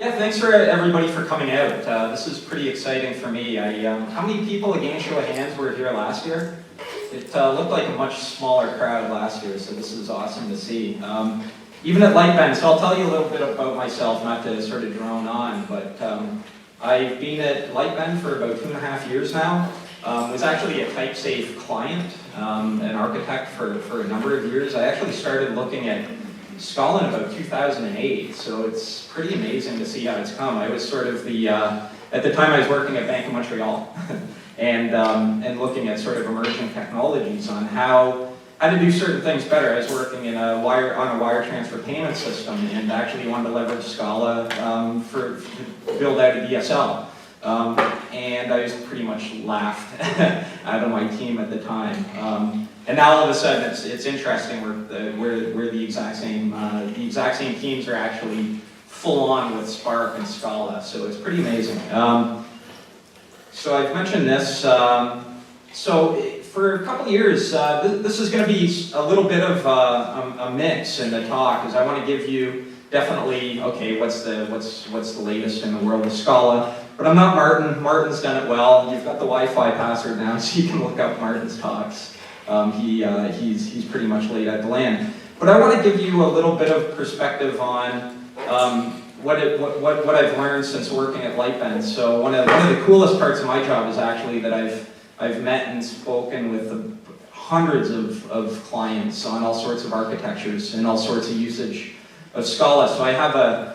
Yeah, thanks for everybody for coming out. This is pretty exciting for me. How many people, again, show of hands, were here last year? It looked like a much smaller crowd last year, so this is awesome to see. Even at Lightbend, so I'll tell you a little bit about myself, not to sort of drone on, but I've been at Lightbend for about 2.5 years now. Was actually a TypeSafe client, an architect for a number of years. I actually started looking at Scala in about 2008, so it's pretty amazing to see how it's come. I was sort of the, at the time I was working at Bank of Montreal and looking at sort of emerging technologies on how to do certain things better. I was working in on a wire transfer payment system and actually wanted to leverage Scala to build out a DSL. And I was pretty much laughed out of my team at the time. And now all of a sudden, it's interesting. We're the exact same teams are actually full on with Spark and Scala, so it's pretty amazing. So I've mentioned this. So for a couple of years, this is going to be a little bit of a mix in the talk, because I want to give you definitely what's the latest in the world of Scala. But I'm not Martin. Martin's done it well. You've got the Wi-Fi password now, so you can look up Martin's talks. He's pretty much laid out the land. But I want to give you a little bit of perspective on what I've learned since working at Lightbend. So one of the coolest parts of my job is actually that I've met and spoken with hundreds of clients on all sorts of architectures and all sorts of usage of Scala. So I have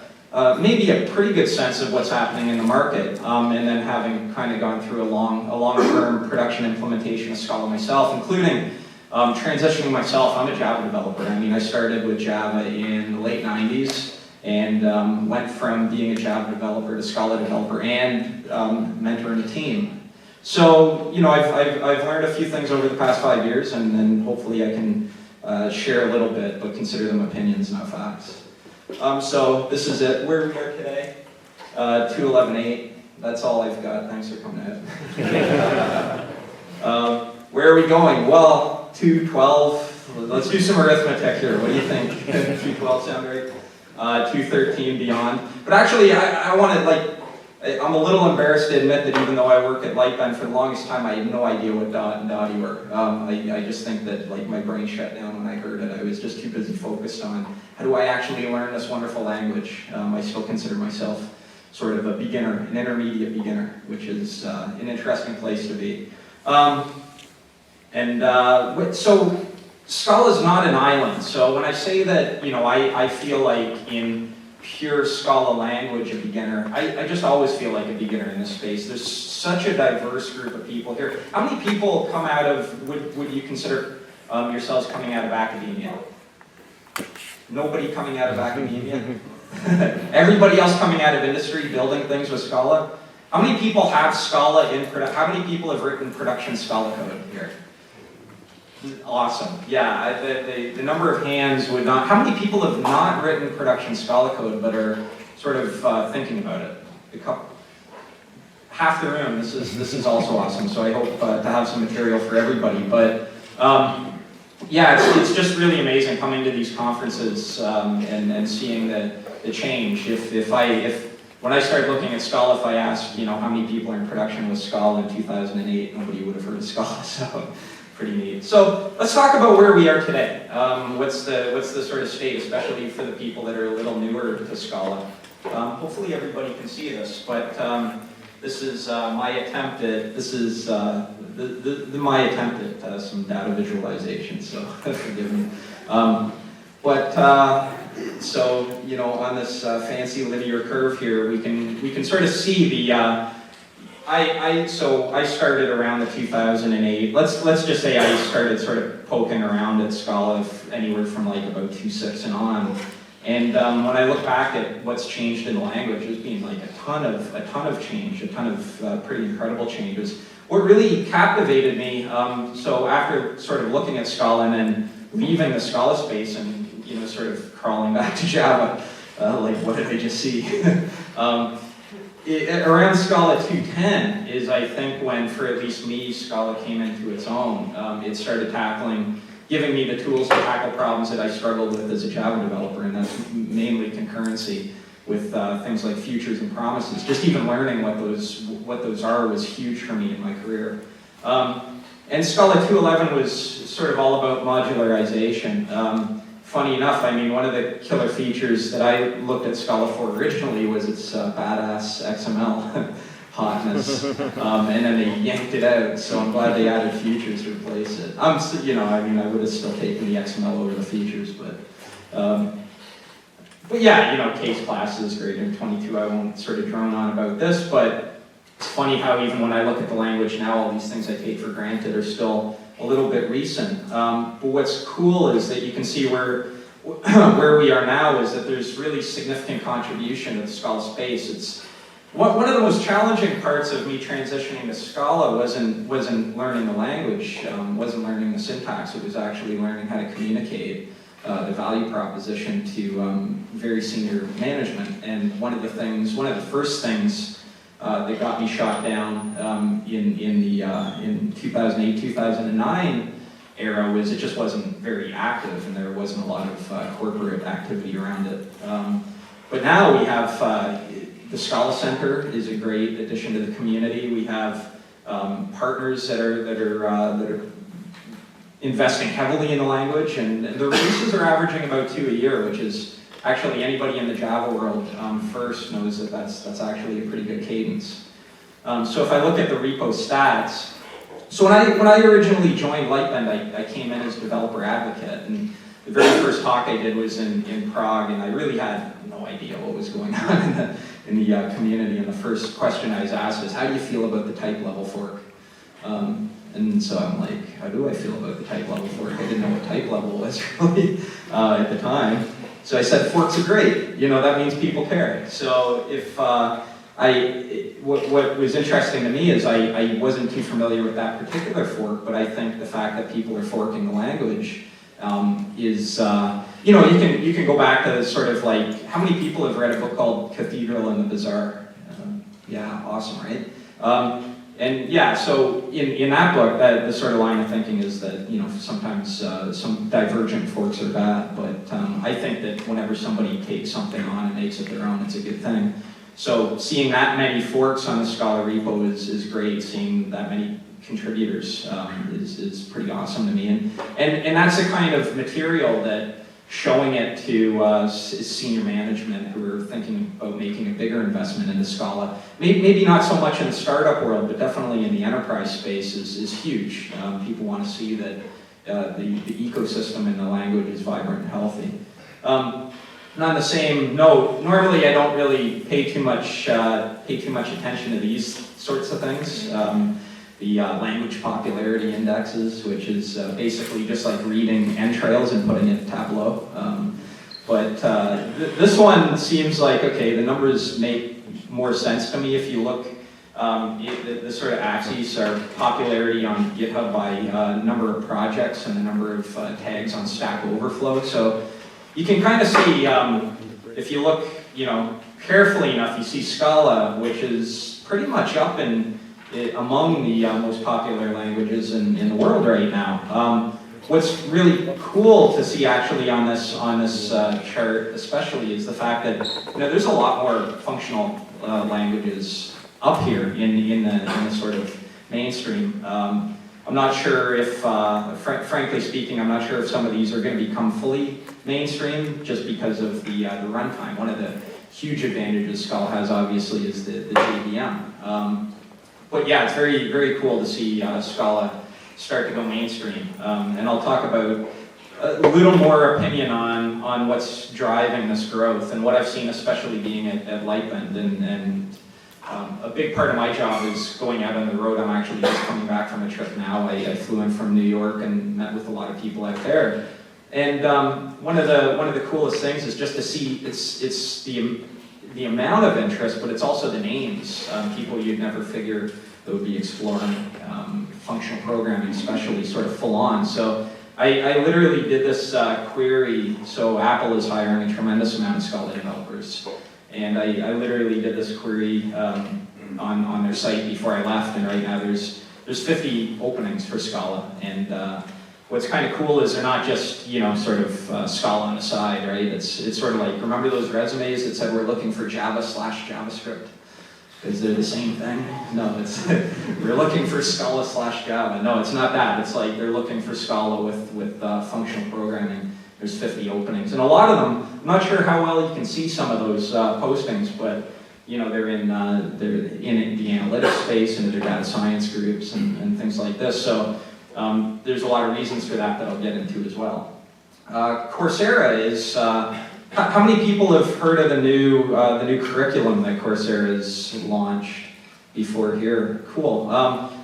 maybe a pretty good sense of what's happening in the market, and then having kind of gone through a long-term production implementation of Scala myself, including transitioning myself. I'm a Java developer. I mean, I started with Java in the late 90s and went from being a Java developer to Scala developer and mentoring a team. So, you know, I've learned a few things over the past 5 years, and then hopefully I can share a little bit, but consider them opinions, not facts. So this is it, where we are today, 2:11:08, that's all I've got, thanks for coming out. Where are we going? Well, 2:12, let's do some arithmetic here, what do you think? 2:12 sound right? 2:13 beyond. But actually, I want to, I'm a little embarrassed to admit that even though I work at Lightbend, for the longest time I had no idea what Dot and Dottie were. I just think that my brain shut down when I heard it. I was just too busy focused on how do I actually learn this wonderful language. I still consider myself sort of a beginner, an intermediate beginner, which is an interesting place to be. So Scala is not an island. So when I say that, you know, I feel like in pure Scala language a beginner, I just always feel like a beginner in this space. There's such a diverse group of people here. How many people come out of, would you consider yourselves coming out of academia? Nobody coming out of academia? Everybody else coming out of industry, building things with Scala? How many people have Scala in production? How many people have written production Scala code here? Awesome. Yeah, the number of hands would not. How many people have not written production Scala code but are sort of thinking about it? Half the room. This is also awesome. So I hope to have some material for everybody. But yeah, it's just really amazing coming to these conferences and seeing the change. When I started looking at Scala, if I asked, you know, how many people are in production with Scala in 2008, nobody would have heard of Scala. So. Pretty neat. So let's talk about where we are today. What's the sort of state, especially for the people that are a little newer to Scala. Hopefully everybody can see this, but this is my attempt at some data visualization. So forgive me. So you know, on this fancy linear curve here, we can sort of see the. So I started around the 2008. Let's just say I started sort of poking around at Scala anywhere from like about 2.6 and on. And when I look back at what's changed in the language, there's been like a ton of change, a ton of pretty incredible changes. What really captivated me, so after sort of looking at Scala and then leaving the Scala space and, you know, sort of crawling back to Java, like what did I just see? Around Scala 2.10 is, I think, when, for at least me, Scala came into its own. It started giving me the tools to tackle problems that I struggled with as a Java developer, and that's mainly concurrency. with things like futures and promises. Just even learning what those are was huge for me in my career. And Scala 2.11 was sort of all about modularization. Funny enough, I mean, one of the killer features that I looked at Scala for originally was its badass XML hotness, and then they yanked it out. So I'm glad they added features to replace it. You know, I mean, I would have still taken the XML over the features, but yeah, you know, case classes greater than 22. I won't sort of drone on about this, but it's funny how even when I look at the language now, all these things I take for granted are still a little bit recent. But what's cool is that you can see where we are now is that there's really significant contribution to the Scala space. It's one of the most challenging parts of me transitioning to Scala wasn't learning the language, wasn't learning the syntax. It was actually learning how to communicate the value proposition to very senior management. And one of the first things that got me shot down in 2008, 2009 era was it just wasn't very active, and there wasn't a lot of corporate activity around it. But now we have the Scala Center is a great addition to the community. We have partners that are investing heavily in the language, and the releases are averaging about 2 a year, which is actually anybody in the Java world first knows that that's actually a pretty good cadence. So if I look at the repo stats, so when I originally joined Lightbend, I came in as developer advocate, and the very first talk I did was in Prague, and I really had no idea what was going on in the community. And the first question I was asked is, how do you feel about the type level fork? And so I'm like, how do I feel about the type level fork? I didn't know what type level was really at the time. So I said, forks are great. You know, that means people care. So if what was interesting to me is I wasn't too familiar with that particular fork, but I think the fact that people are forking the language is, you know, you can go back to sort of like, how many people have read a book called Cathedral and the Bazaar? Yeah, awesome, right? And yeah, so in that book, the sort of line of thinking is that, you know, sometimes some divergent forks are bad, but I think that whenever somebody takes something on and makes it their own, it's a good thing. So seeing that many forks on the Scala repo is great. Seeing that many contributors is pretty awesome to me. And that's the kind of material that showing it to senior management who are thinking about making a bigger investment into Scala, maybe not so much in the startup world, but definitely in the enterprise space is huge. People want to see that the ecosystem in the language is vibrant and healthy. And on the same note, normally I don't really pay too much attention to these sorts of things. The language popularity indexes, which is basically just like reading entrails and putting it in Tableau. This one seems like, okay, the numbers make more sense to me if you look. The sort of axes are popularity on GitHub by number of projects and the number of tags on Stack Overflow. So you can kind of see, if you look, you know, carefully enough, you see Scala, which is pretty much up among the most popular languages in the world right now. What's really cool to see actually on this chart, especially, is the fact that, you know, there's a lot more functional languages up here in the sort of mainstream. I'm not sure if, frankly speaking, I'm not sure if some of these are going to become fully mainstream just because of the runtime. One of the huge advantages Scala has, obviously, is the JVM. But yeah, it's very, very cool to see Scala start to go mainstream. And I'll talk about a little more opinion on what's driving this growth and what I've seen, especially being at Lightbend. And a big part of my job is going out on the road. I'm actually just coming back from a trip now. I flew in from New York and met with a lot of people out there. And one of the coolest things is just to see it's the amount of interest, but it's also the names. People you'd never figure that would be exploring functional programming, especially sort of full on. So I literally did this query. So Apple is hiring a tremendous amount of Scala developers. And I literally did this query on their site before I left, and right now there's 50 openings for Scala. And what's kind of cool is they're not just, sort of Scala on the side, right? It's sort of like, remember those resumes that said we're looking for Java/JavaScript? Because they're the same thing? No, it's, we're looking for Scala/Java. No, it's not that. It's like they're looking for Scala with functional programming. There's 50 openings. And a lot of them, I'm not sure how well you can see some of those postings, but they're in the analytics space and their data science groups and things like this. So there's a lot of reasons for that I'll get into as well. Coursera is, how many people have heard of the new curriculum that Coursera has launched before here? Cool.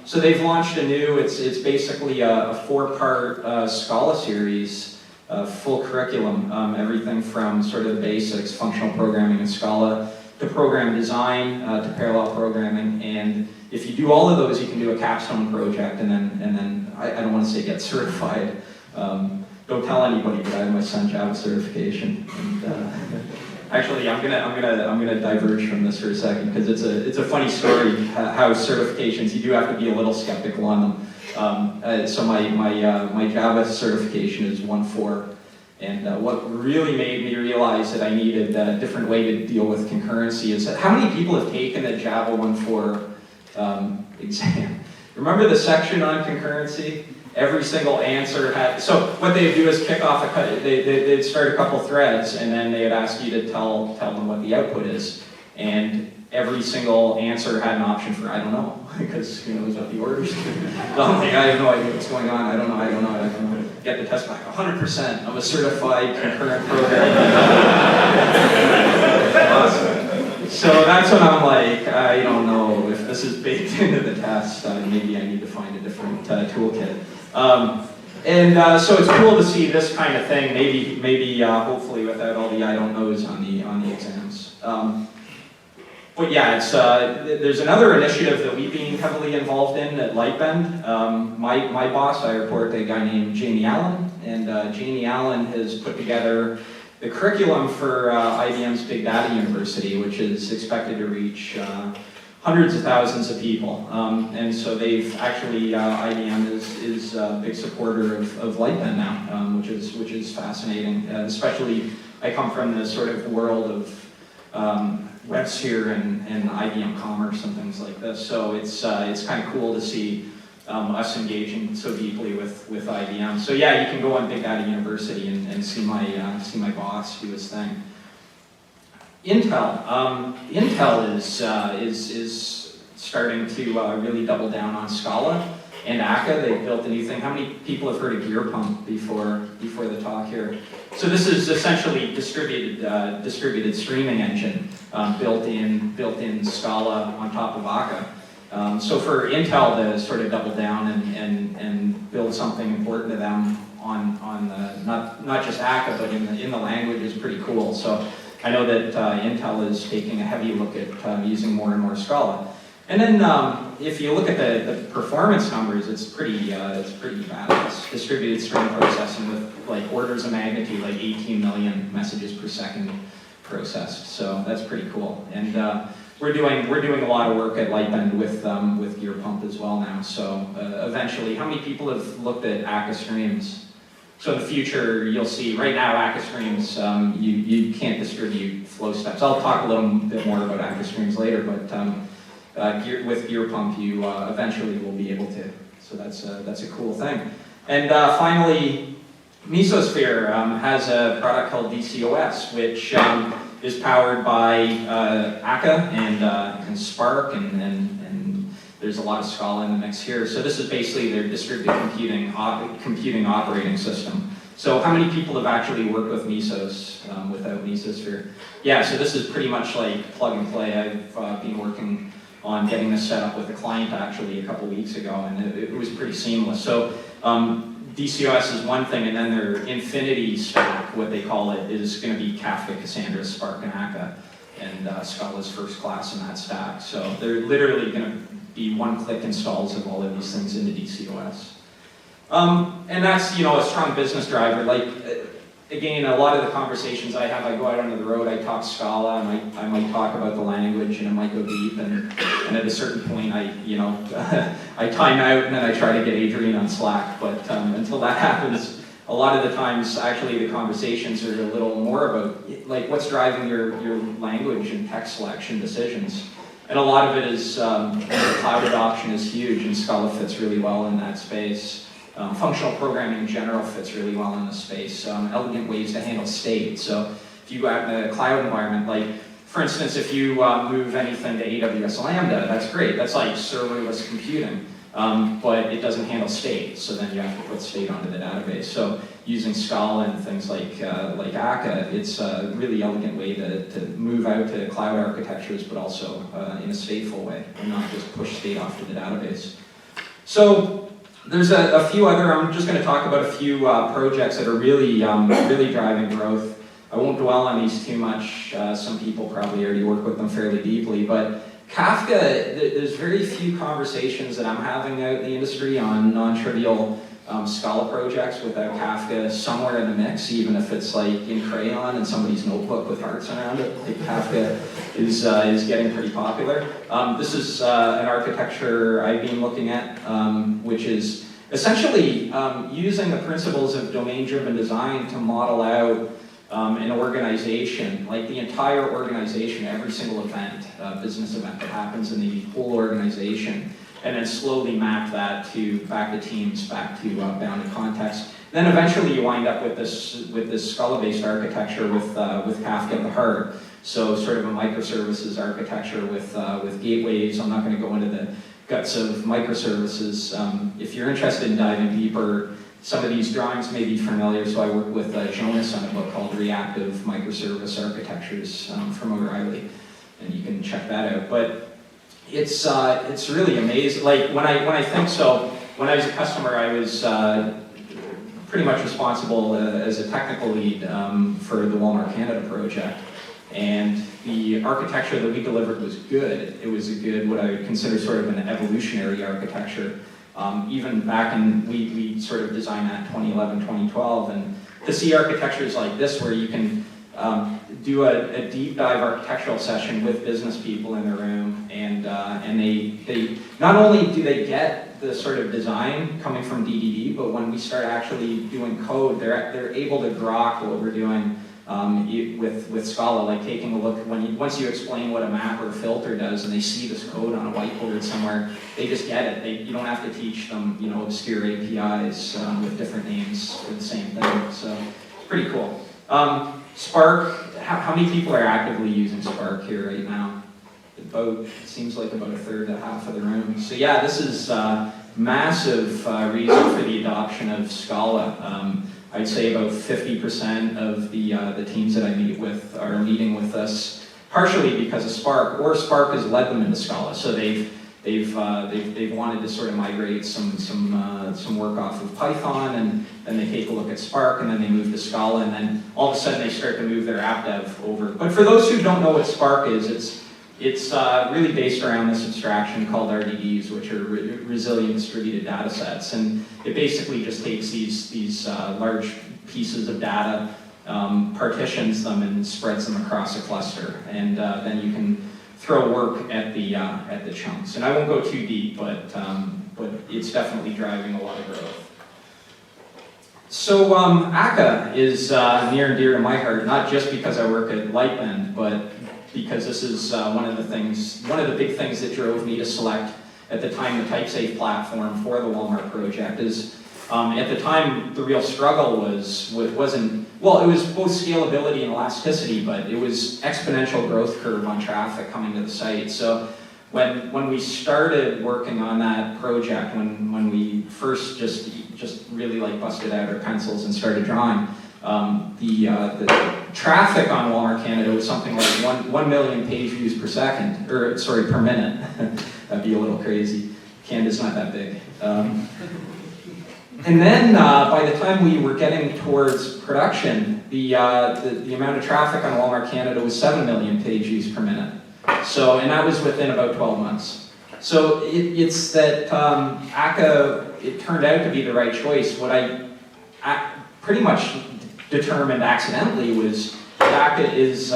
So they've launched a new, it's basically a 4-part Scala series, full curriculum, everything from sort of the basics, functional programming in Scala, to program design, to parallel programming, and if you do all of those, you can do a capstone project, and then I don't want to say get certified. Don't tell anybody, but I have my son Java certification. And, actually, I'm gonna diverge from this for a second because it's a funny story how certifications, you do have to be a little skeptical on them. So my Java certification is 1.4. And what really made me realize that I needed a different way to deal with concurrency is that how many people have taken the Java 1.4 exam? Remember the section on concurrency? Every single answer had, so what they'd do is kick off, they'd start a couple threads and then they'd ask you to tell them what the output is. And every single answer had an option for I don't know, because it was what the orders do. I'm like, I have no idea what's going on, I don't know. Get the test back, 100%, I'm a certified concurrent programmer. Awesome. So that's when I'm like, I don't know if this is baked into the test, maybe I need to find a different toolkit. So it's cool to see this kind of thing, maybe hopefully without all the I don't knows on the exams. But yeah, there's another initiative that we've been heavily involved in at Lightbend. My boss, I report to a guy named Jamie Allen, and Jamie Allen has put together the curriculum for IBM's Big Data University, which is expected to reach hundreds of thousands of people. And so they've actually, IBM is a big supporter of Lightbend now, which is fascinating. Especially, I come from the sort of world of WebSphere and IBM Commerce and things like this. So it's kind of cool to see us engaging so deeply with IBM. So yeah, you can go on Big Data University and see my boss do his thing. Intel. Intel is starting to really double down on Scala and Akka. They built a new thing. How many people have heard of Gear Pump before the talk here? So this is essentially distributed streaming engine built in Scala on top of Akka. So for Intel to sort of double down and build something important to them on the not just Akka but in the language is pretty cool. So I know that Intel is taking a heavy look at using more and more Scala. And then if you look at the performance numbers, it's pretty badass. Distributed stream processing with like orders of magnitude, like 18 million messages per second processed. So that's pretty cool. And we're doing a lot of work at Lightbend with Gear Pump as well now. So eventually, how many people have looked at Akka streams? So in the future, you'll see, right now, Akka streams, you can't distribute flow steps. I'll talk a little bit more about Akka streams later, but with Gear Pump, you eventually will be able to. So that's a cool thing. And finally, Mesosphere has a product called DCOS, which is powered by Akka and Spark, and there's a lot of Scala in the mix here. So this is basically their distributed computing operating system. So how many people have actually worked with Mesos without Mesosphere? Yeah, so this is pretty much like plug and play. I've been working on getting this set up with a client actually a couple weeks ago, and it was pretty seamless. So DCOS is one thing, and then their Infinity stack, what they call it, is going to be Kafka, Cassandra, Spark, and Akka, and Scala's first class in that stack. So they're literally going to be one-click installs of all of these things into DCOS. And that's, a strong business driver. Like, again, a lot of the conversations I have, I go out onto the road, I talk Scala, I might talk about the language, and it might go deep, and at a certain point, I time out, and then I try to get Adrian on Slack, but until that happens, a lot of the times, actually, the conversations are a little more about, like, what's driving your language and text selection decisions. And a lot of it is, cloud adoption is huge, and Scala fits really well in that space. Functional programming in general fits really well in this space. Elegant ways to handle state. So if you go out in a cloud environment, like, for instance, if you move anything to AWS Lambda, that's great. That's like serverless computing. But it doesn't handle state, so then you have to put state onto the database. So using Scala and things like Akka, it's a really elegant way to move out to cloud architectures, but also in a stateful way, and not just push state off to the database. So there's a few other, I'm just going to talk about a few projects that are really, really driving growth. I won't dwell on these too much. Some people probably already work with them fairly deeply, but Kafka, there's very few conversations that I'm having out in the industry on non-trivial Scala projects without Kafka somewhere in the mix, even if it's like in crayon in somebody's notebook with hearts around it. I think Kafka is getting pretty popular. This is an architecture I've been looking at, which is essentially using the principles of domain-driven design to model out an organization, like the entire organization, every single event, business event that happens in the whole organization, and then slowly map that back to teams, back to bounded context. Then eventually you wind up with this Scala-based architecture with Kafka at the heart. So sort of a microservices architecture with gateways. I'm not going to go into the guts of microservices. If you're interested in diving deeper, some of these drawings may be familiar, so I work with Jonas on a book called Reactive Microservice Architectures from O'Reilly, and you can check that out. But it's really amazing. Like when I think so, when I was a customer, I was pretty much responsible as a technical lead for the Walmart Canada project, and the architecture that we delivered was good. It was a good, what I would consider sort of an evolutionary architecture. Even back in, we sort of designed that 2011, 2012, and to see architectures like this where you can do a deep dive architectural session with business people in the room, and they not only do they get the sort of design coming from DDD, but when we start actually doing code, they're able to grok what we're doing with Scala, like taking a look, once you explain what a map or a filter does and they see this code on a whiteboard somewhere, they just get it. You don't have to teach them, obscure APIs with different names for the same thing. So it's pretty cool. Spark, how many people are actively using Spark here right now? It seems like about a third to half of the room. So yeah, this is massive reason for the adoption of Scala. I'd say about 50% of the teams that I meet with are meeting with us partially because of Spark, or Spark has led them into Scala. So they've wanted to sort of migrate some work off of Python, and then they take a look at Spark, and then they move to Scala, and then all of a sudden they start to move their app dev over. But for those who don't know what Spark is, it's really based around this abstraction called RDDs, which are resilient distributed data sets. And it basically just takes these large pieces of data, partitions them, and spreads them across a cluster. And then you can throw work at the chunks. And I won't go too deep, but it's definitely driving a lot of growth. So Akka is near and dear to my heart, not just because I work at Lightbend, but because this is one of the big things that drove me to select at the time the TypeSafe platform for the Walmart project. Is at the time the real struggle it was both scalability and elasticity, but it was exponential growth curve on traffic coming to the site. So when we started working on that project, when we first just really like busted out our pencils and started drawing, the traffic on Walmart Canada was something like 1 million page views per second, per minute. That'd be a little crazy. Canada's not that big. And then by the time we were getting towards production, the amount of traffic on Walmart Canada was 7 million page views per minute. So, and that was within about 12 months. So it's that Akka, it turned out to be the right choice. What I pretty much determined accidentally was Akka is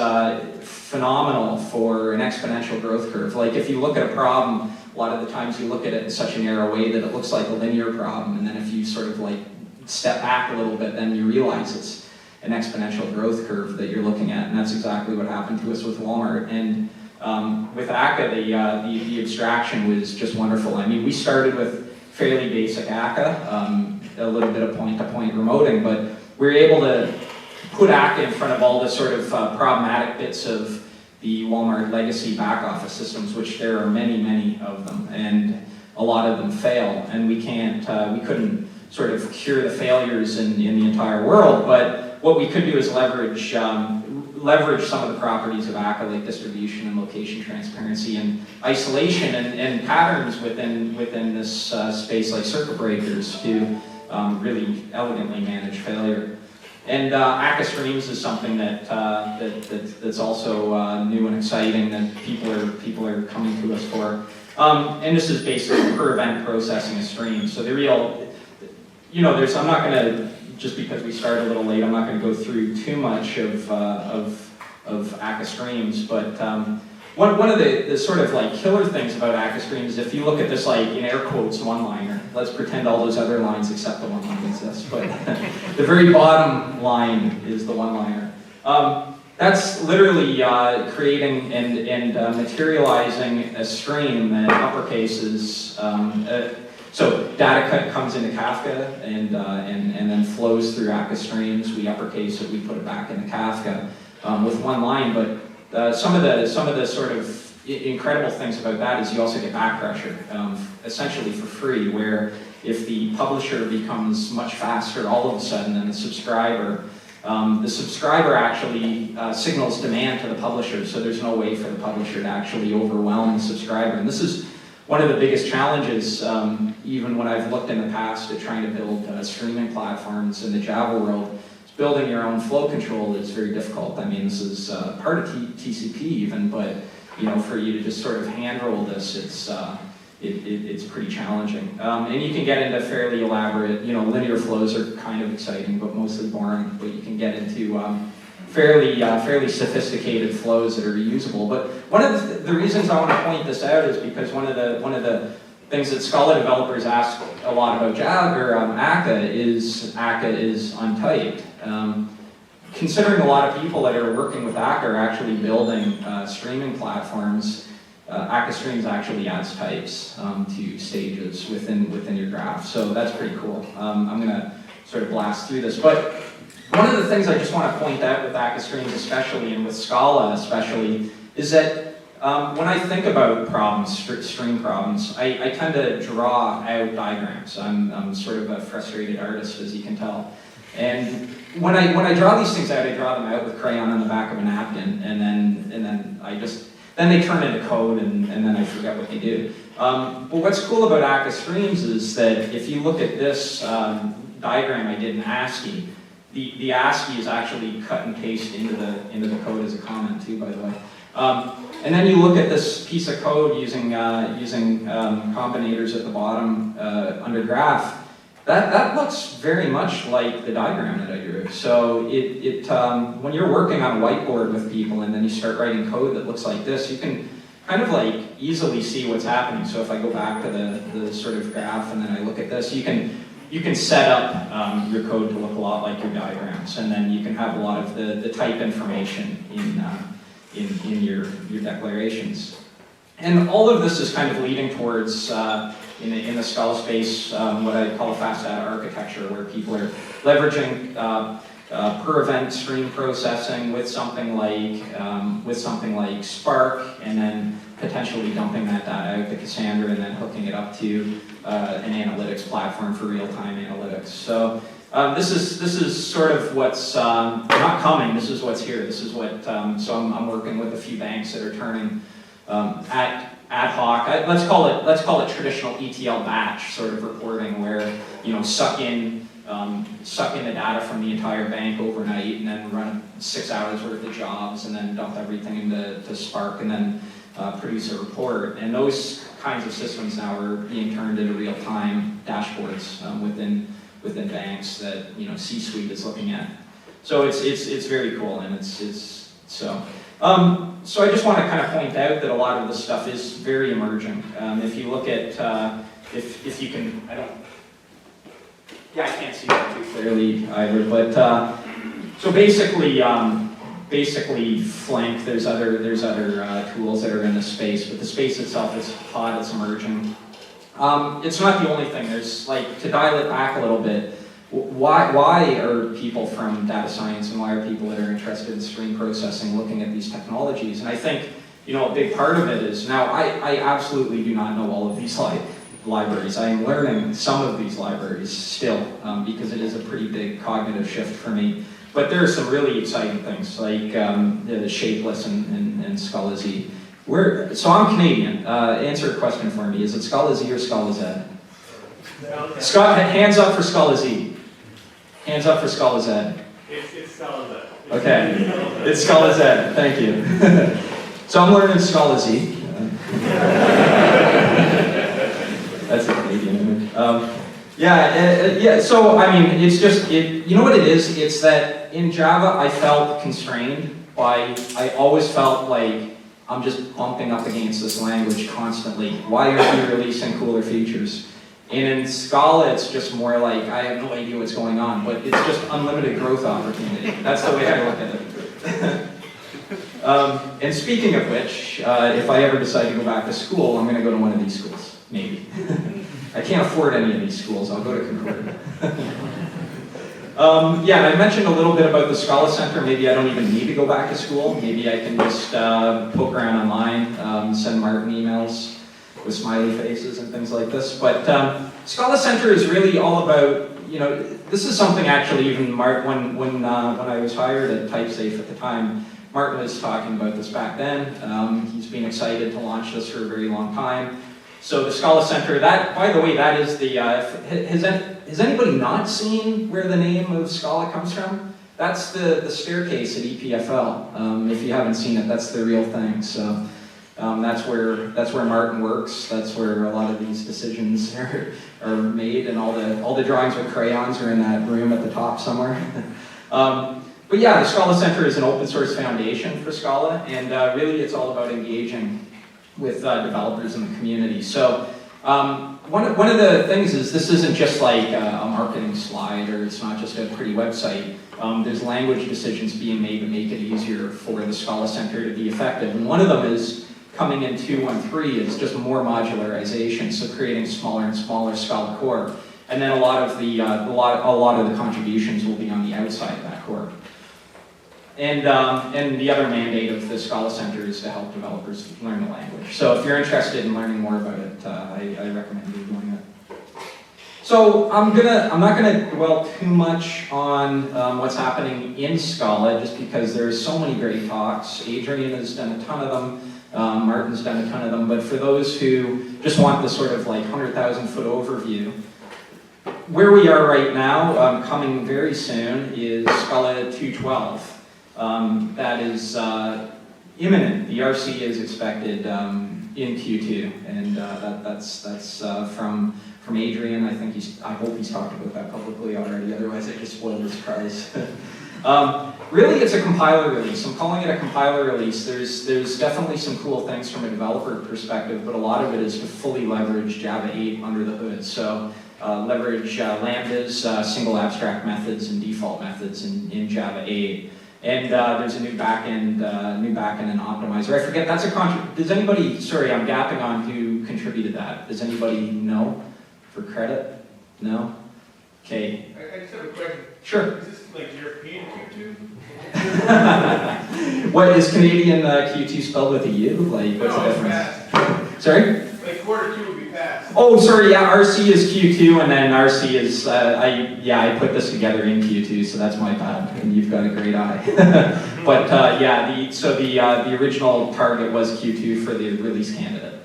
phenomenal for an exponential growth curve. Like if you look at a problem, a lot of the times you look at it in such a narrow way that it looks like a linear problem, and then if you sort of like step back a little bit, then you realize it's an exponential growth curve that you're looking at, and that's exactly what happened to us with Walmart. And with Akka, the abstraction was just wonderful. I mean, we started with fairly basic Akka, a little bit of point-to-point remoting, but we were able to put Akka in front of all the sort of problematic bits of the Walmart legacy back office systems, which there are many, many of them, and a lot of them fail, and we couldn't sort of cure the failures in the entire world, but what we could do is leverage some of the properties of Akka, like distribution and location transparency and isolation and patterns within this space, like circuit breakers, to really elegantly manage failure. And Akka Streams is something that's also new and exciting that people are coming to us for. And this is basically per event processing a stream. So the real, I'm not going to, just because we started a little late, I'm not going to go through too much of Akka Streams, but one of the sort of like killer things about Akka Streams, if you look at this like in air quotes one-liner, let's pretend all those other lines except the one line exist, but the very bottom line is the one-liner. That's literally creating and materializing a stream that uppercases. So data comes into Kafka and then flows through Akka Streams. We uppercase it, we put it back into Kafka with one line. But some of the sort of incredible things about that is you also get back pressure, essentially for free. Where if the publisher becomes much faster all of a sudden than the subscriber actually signals demand to the publisher. So there's no way for the publisher to actually overwhelm the subscriber. And this is one of the biggest challenges, even when I've looked in the past at trying to build streaming platforms in the Java world, is building your own flow control is very difficult. I mean, this is part of TCP even, but for you to just sort of hand roll this, it's pretty challenging. And you can get into fairly elaborate, linear flows are kind of exciting, but mostly boring. But you can get into fairly sophisticated flows that are reusable. But one of the reasons I want to point this out is because one of the things that Scala developers ask a lot about Java or Akka is untyped. Considering a lot of people that are working with Akka are actually building streaming platforms, Akka Streams actually adds types to stages within your graph. So that's pretty cool. I'm going to sort of blast through this. But one of the things I just want to point out with Akka Streams especially, and with Scala especially, is that when I think about problems, stream problems, I tend to draw out diagrams. I'm sort of a frustrated artist, as you can tell. And when I draw these things out, I draw them out with crayon on the back of a napkin, and then they turn into code, and then I forget what they do. But what's cool about Akka Streams is that if you look at this diagram I did in ASCII, the ASCII is actually cut and paste into the code as a comment too, by the way. And then you look at this piece of code using combinators at the bottom under graph. That looks very much like the diagram that I drew. So when you're working on a whiteboard with people and then you start writing code that looks like this, you can kind of like easily see what's happening. So if I go back to the sort of graph and then I look at this, you can set up your code to look a lot like your diagrams, and then you can have a lot of the type information in your declarations. And all of this is kind of leading towards, in the Scala space, what I call a fast data architecture, where people are leveraging per event stream processing with something like Spark, and then potentially dumping that data out to Cassandra, and then hooking it up to an analytics platform for real-time analytics. So this is sort of what's not coming. This is what's here. This is what. So I'm working with a few banks that are turning ad hoc. Let's call it traditional ETL batch sort of reporting, where suck in the data from the entire bank overnight, and then run 6 hours worth of jobs, and then dump everything into Spark, and then produce a report. And those kinds of systems now are being turned into real-time dashboards within banks that C-suite is looking at. So it's very cool, and it's so. So I just want to kind of point out that a lot of this stuff is very emerging. If you look at, if you can, I can't see that too clearly either, but so basically Flink, there's other tools that are in the space, but the space itself is hot, it's emerging. It's not the only thing. There's, like, to dial it back a little bit, why are people from data science and why are people that are interested in stream processing looking at these technologies? And I think, a big part of it is, now I absolutely do not know all of these libraries. I am learning some of these libraries still, because it is a pretty big cognitive shift for me. But there are some really exciting things, like the Shapeless and Scala Z. So I'm Canadian. Answer a question for me. Is it Scala Z or Scala Z? Hands up for Scala Z. Hands up for Scala Z. It's Scala Z. Okay, it's Scala Z. Thank you. So I'm learning Scala Z. That's a Canadian. So I mean, it's just, you know what it is? It's that in Java I felt constrained by, I always felt like I'm just bumping up against this language constantly. Why aren't you releasing cooler features? And in Scala, it's just more like, I have no idea what's going on, but it's just unlimited growth opportunity. That's the way I look at it. And speaking of which, if I ever decide to go back to school, I'm going to go to one of these schools, maybe. I can't afford any of these schools. I'll go to Concordia. And I mentioned a little bit about the Scala Center. Maybe I don't even need to go back to school. Maybe I can just poke around online, send Martin emails with smiley faces and things like this. But Scala Center is really all about, this is something actually even when I was hired at TypeSafe at the time, Martin was talking about this back then. He's been excited to launch this for a very long time. So the Scala Center, that, by the way, that is the, has anybody not seen where the name of Scala comes from? That's the staircase at EPFL. If you haven't seen it, that's the real thing. So that's where Martin works. That's where a lot of these decisions are made, and all the drawings with crayons are in that room at the top somewhere. But yeah, the Scala Center is an open source foundation for Scala, and really it's all about engaging with developers in the community. So one of the things is, this isn't just like a marketing slide, or it's not just a pretty website. There's language decisions being made to make it easier for the Scala Center to be effective. And one of them is coming in 2.1.3 is just more modularization, so creating smaller and smaller Scala core. And then a lot of the contributions will be on the outside of that core. And the other mandate of the Scala Center is to help developers learn the language. So if you're interested in learning more about it, I recommend you doing it. So I'm not gonna dwell too much on what's happening in Scala, just because there's so many great talks. Adrian has done a ton of them. Martin's done a ton of them. But for those who just want the sort of like 100,000-foot overview, where we are right now, coming very soon, is Scala 2.12. That is imminent. The RC is expected in Q2, and that's from Adrian. I hope he's talked about that publicly already. Otherwise, I just spoiled his surprise. Really, it's a compiler release. I'm calling it a compiler release. There's definitely some cool things from a developer perspective, but a lot of it is to fully leverage Java 8 under the hood. So leverage lambdas, single abstract methods, and default methods in Java 8. And there's a new backend and optimizer. I forget, that's a does anybody, sorry, I'm gapping on who contributed that. Does anybody know for credit? No? Okay. I just have a question. Sure. Is this like European Q2? What, is Canadian Q2 spelled with a U? Like, what's the difference? Fast. Sorry? Like quarter 2 would be fast. Oh, sorry, yeah, RC is Q2, and then RC is, I put this together in Q2, so that's my bad, and you've got a great eye. But the original target was Q2 for the release candidate.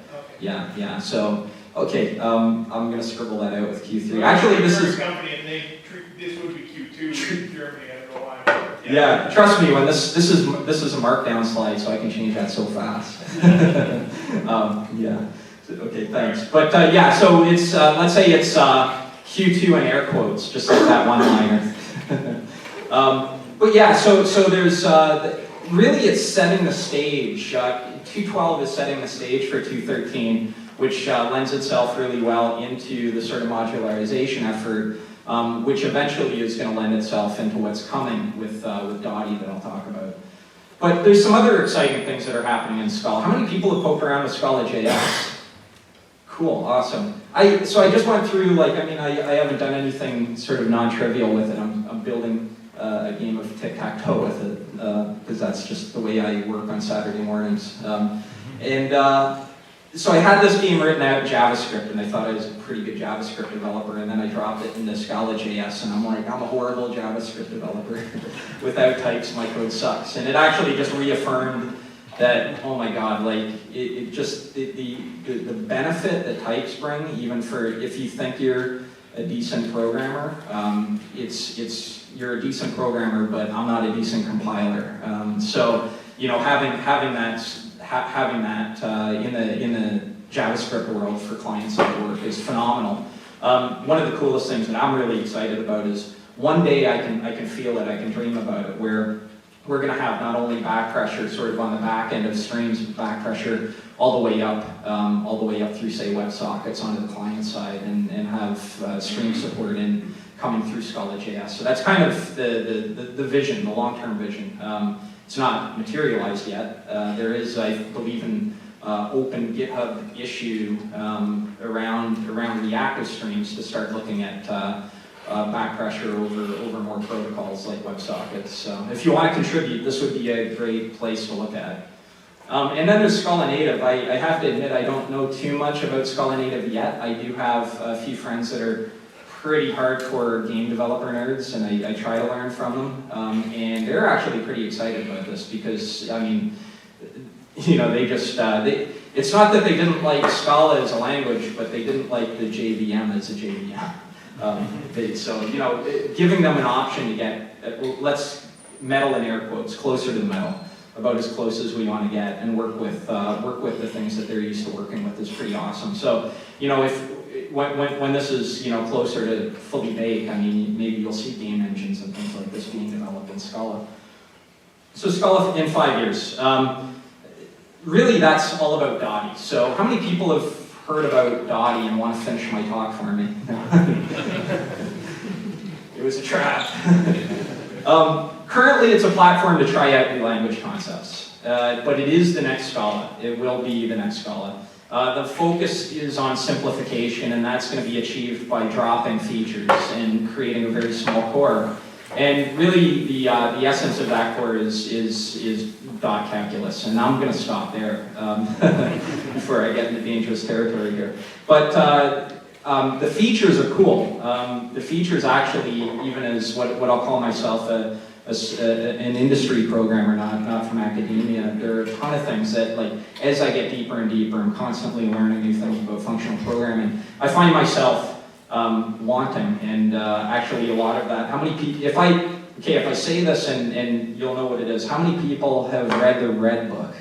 Okay. Yeah, so, okay, I'm gonna scribble that out with Q3. Actually, this is... company, and this would be Q2 in Germany, I don't know why. Yeah, trust me, when this is a markdown slide, so I can change that so fast. Yeah. Okay, thanks. But so it's, let's say it's Q2 in air quotes, just like that one liner. But yeah, so there's, really it's setting the stage. 2.12 is setting the stage for 2.13, which lends itself really well into the sort of modularization effort, which eventually is going to lend itself into what's coming with Dottie that I'll talk about. But there's some other exciting things that are happening in Scala. How many people have poked around with Scala JS? Cool, awesome. So I just went through, like, I mean, I haven't done anything sort of non-trivial with it. I'm building a game of tic-tac-toe with it, because that's just the way I work on Saturday mornings. So I had this game written out in JavaScript, and I thought I was a pretty good JavaScript developer, and then I dropped it into Scala JS, and I'm like, I'm a horrible JavaScript developer. Without types, my code sucks. And it actually just reaffirmed that, oh my god, like, the benefit that types bring, even for if you think you're a decent programmer, you're a decent programmer, but I'm not a decent compiler. So, you know, having that in the JavaScript world for client-side work is phenomenal. One of the coolest things that I'm really excited about is one day I can feel it, I can dream about it, where we're going to have not only back pressure sort of on the back end of streams, but back pressure all the way up through, say, WebSockets onto the client side, and have stream support coming through Scala JS. So that's kind of the vision, the long-term vision. It's not materialized yet. There is, I believe, an open GitHub issue around the active streams to start looking at back pressure over more protocols like WebSockets. So if you want to contribute, this would be a great place to look at. And then there's Scala Native. I have to admit I don't know too much about Scala Native yet. I do have a few friends that are pretty hardcore game developer nerds, and I try to learn from them. And they're actually pretty excited about this because, I mean, you know, they just, it's not that they didn't like Scala as a language, but they didn't like the JVM as a JVM. So, you know, giving them an option to get, let's metal in air quotes, closer to the metal, about as close as we want to get, and work with the things that they're used to working with is pretty awesome. So, you know, when this is, you know, closer to fully baked, I mean, maybe you'll see game engines and things like this being developed in Scala. So Scala in 5 years. Really, that's all about Dottie. So how many people have heard about Dottie and want to finish my talk for me? It was a trap. Currently, it's a platform to try out new language concepts, but it is the next Scala. It will be the next Scala. The focus is on simplification, and that's going to be achieved by dropping features and creating a very small core. And really, the essence of that core is dot calculus, and I'm going to stop there before I get into dangerous territory here. But the features are cool. The features actually, even as what I'll call myself an industry programmer, not from academia, there are a ton of things that, like, as I get deeper and deeper, I'm constantly learning new things about functional programming. I find myself wanting, and actually a lot of that, how many people, if I say this and you'll know what it is, how many people have read the Red Book?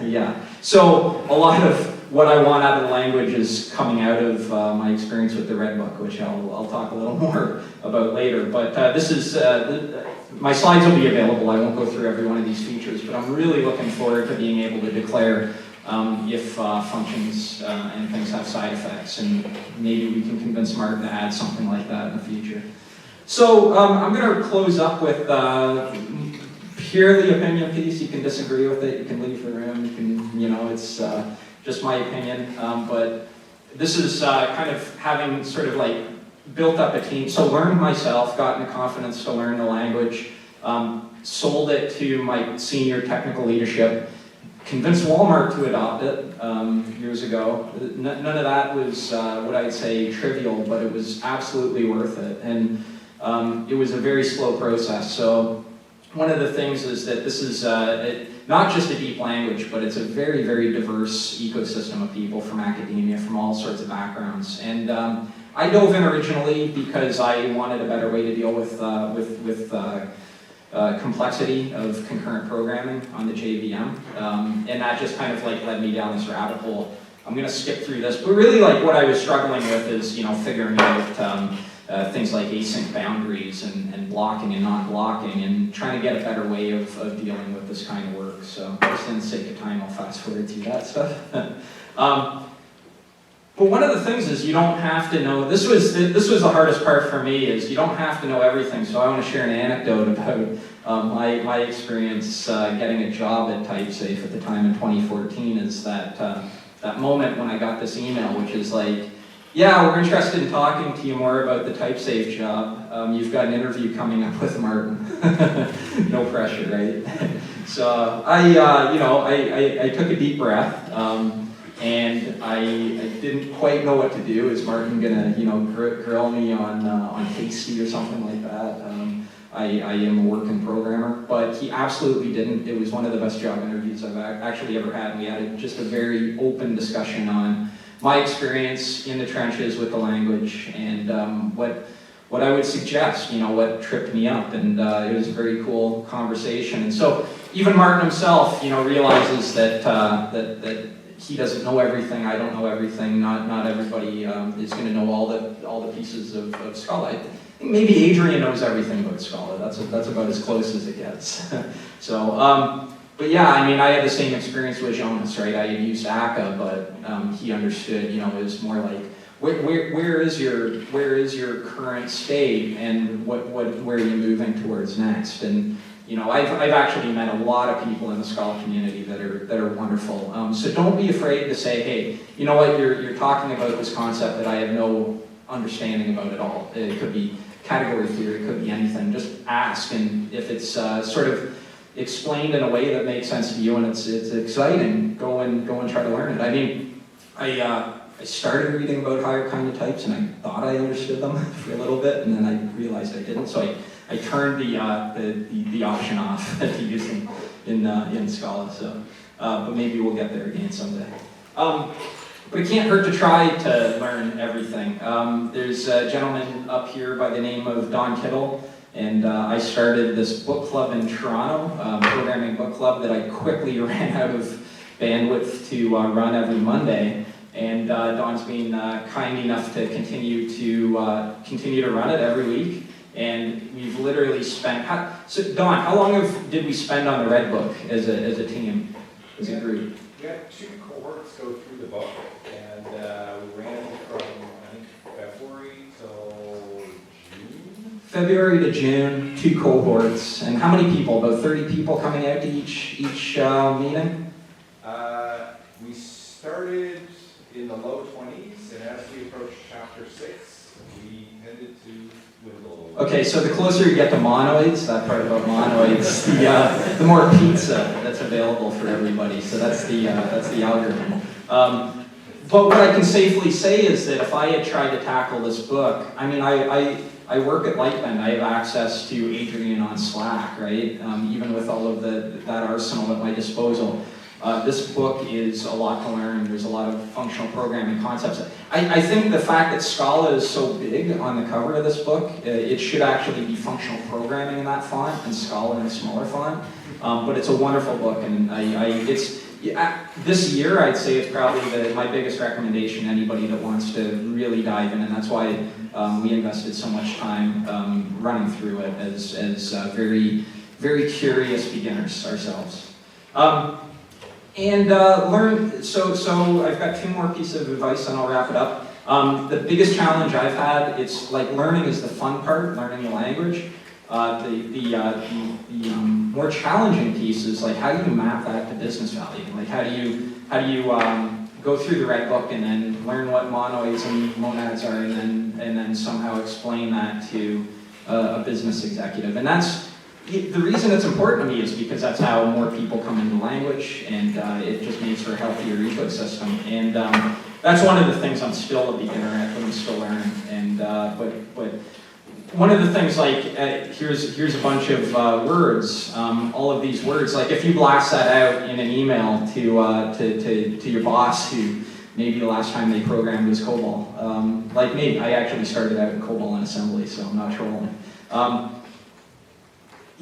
Yeah, so a lot of what I want out of the language is coming out of my experience with the Red Book, which I'll talk a little more about later. But this is, my slides will be available. I won't go through every one of these features, but I'm really looking forward to being able to declare if functions and things have side effects, and maybe we can convince Martin to add something like that in the future. So I'm going to close up with purely opinion piece. You can disagree with it, you can leave the room, you can, you know, it's just my opinion, but this is kind of having sort of like built up a team. So learned myself, gotten the confidence to learn the language, sold it to my senior technical leadership, convinced Walmart to adopt it years ago. None of that was what I'd say trivial, but it was absolutely worth it. And it was a very slow process. So one of the things is that this is not just a deep language, but it's a very, very diverse ecosystem of people from academia, from all sorts of backgrounds. And I dove in originally because I wanted a better way to deal with complexity of concurrent programming on the JVM. And that just kind of like led me down this rabbit hole. I'm going to skip through this, but really like what I was struggling with is, you know, figuring out things like async boundaries and blocking and non-blocking, and trying to get a better way of dealing with this kind of work. So just in the sake of time, I'll fast forward through that stuff. But one of the things is you don't have to know, this was the hardest part for me, is you don't have to know everything. So I want to share an anecdote about my experience getting a job at TypeSafe at the time in 2014, is that moment when I got this email, which is like, yeah, we're interested in talking to you more about the TypeSafe job. You've got an interview coming up with Martin. No pressure, right? So I took a deep breath. And I didn't quite know what to do. Is Martin gonna, grill me on Hasty or something like that? I am a working programmer, but he absolutely didn't. It was one of the best job interviews I've actually ever had. We had just a very open discussion on my experience in the trenches with the language and what I would suggest, what tripped me up, and it was a very cool conversation. And so even Martin himself, realizes that he doesn't know everything. I don't know everything. Not everybody is going to know all the pieces of Scala. I think maybe Adrian knows everything about Scala. That's about as close as it gets. So, but yeah, I mean, I had the same experience with Jonas, right? I had used Akka, but he understood. It was more like, where is your current state, and where are you moving towards next? And I've actually met a lot of people in the Scala community that are wonderful. So don't be afraid to say, hey, you know what, you're talking about this concept that I have no understanding about at all. It could be category theory, it could be anything. Just ask, and if it's sort of explained in a way that makes sense to you and it's exciting, go and try to learn it. I mean, I started reading about higher kind of types, and I thought I understood them for a little bit, and then I realized I didn't. So I turned the option off to use them in Scala. So, but maybe we'll get there again someday. But it can't hurt to try to learn everything. There's a gentleman up here by the name of Don Kittle, and I started this book club in Toronto, programming book club, that I quickly ran out of bandwidth to run every Monday. And Don's been kind enough to continue to run it every week. And we've literally spent, so Don, how long did we spend on the Red Book as a team, as a group? We had 2 cohorts go through the book, and we ran from, I think, February till June? February to June, 2 cohorts. And how many people? About 30 people coming out to each meeting? We started in the low 20s, and as we approached chapter 6, we tended to dwindle. Okay, so the closer you get to monoids, that part about monoids, the more pizza that's available for everybody. So that's the algorithm. But what I can safely say is that if I had tried to tackle this book, I mean, I work at Lightbend. I have access to Adrian on Slack, right? Even with all of that arsenal at my disposal. This book is a lot to learn. There's a lot of functional programming concepts. I think the fact that Scala is so big on the cover of this book, it should actually be functional programming in that font and Scala in a smaller font. But it's a wonderful book, and this year I'd say it's probably my biggest recommendation to anybody that wants to really dive in, and that's why we invested so much time running through it as very, very curious beginners ourselves. And learn, so I've got 2 more pieces of advice and I'll wrap it up. The biggest challenge I've had, it's like learning is the fun part, learning the language. The more challenging piece is like, how do you map that to business value? Like how do you go through the Red Book and then learn what monoids and monads are, and then somehow explain that to a business executive? And the reason it's important to me is because that's how more people come into language, and it just makes for a healthier ecosystem. And that's one of the things I'm still a beginner at, but I'm still learning. And but one of the things, like here's a bunch of words, all of these words. Like if you blast that out in an email to your boss, who maybe the last time they programmed was COBOL, like me, I actually started out in COBOL and assembly, so I'm not trolling.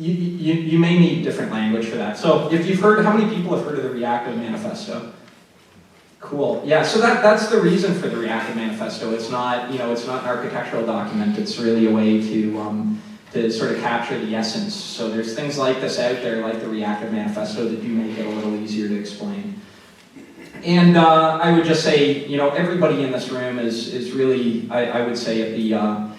You may need different language for that. So if you've heard, how many people have heard of the Reactive Manifesto? Cool. Yeah, so that's the reason for the Reactive Manifesto. It's not, it's not an architectural document. It's really a way to sort of capture the essence. So there's things like this out there, like the Reactive Manifesto, that do make it a little easier to explain. And I would just say, everybody in this room is really, I would say, at the,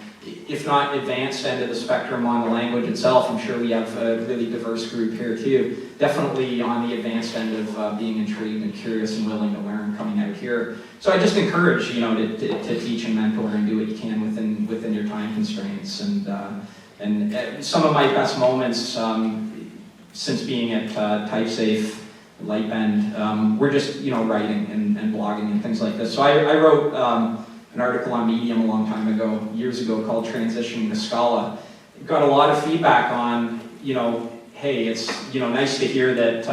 if not advanced end of the spectrum on the language itself. I'm sure we have a really diverse group here too. Definitely on the advanced end of being intrigued and curious and willing to learn coming out here. So I just encourage, to teach and mentor and do what you can within your time constraints. And some of my best moments since being at TypeSafe, Lightbend, we're just, writing and blogging and things like this. So I wrote an article on Medium a long time ago, years ago, called Transitioning to Scala. Got a lot of feedback on, hey, it's, nice to hear that,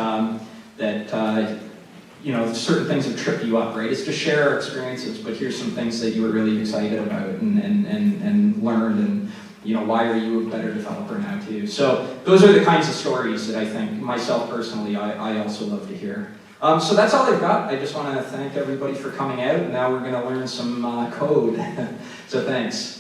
certain things have tripped you up, right? It's to share our experiences, but here's some things that you were really excited about and learned, and, why are you a better developer now too? So those are the kinds of stories that I think, myself personally, I also love to hear. So that's all I've got. I just want to thank everybody for coming out. Now we're going to learn some code. So thanks.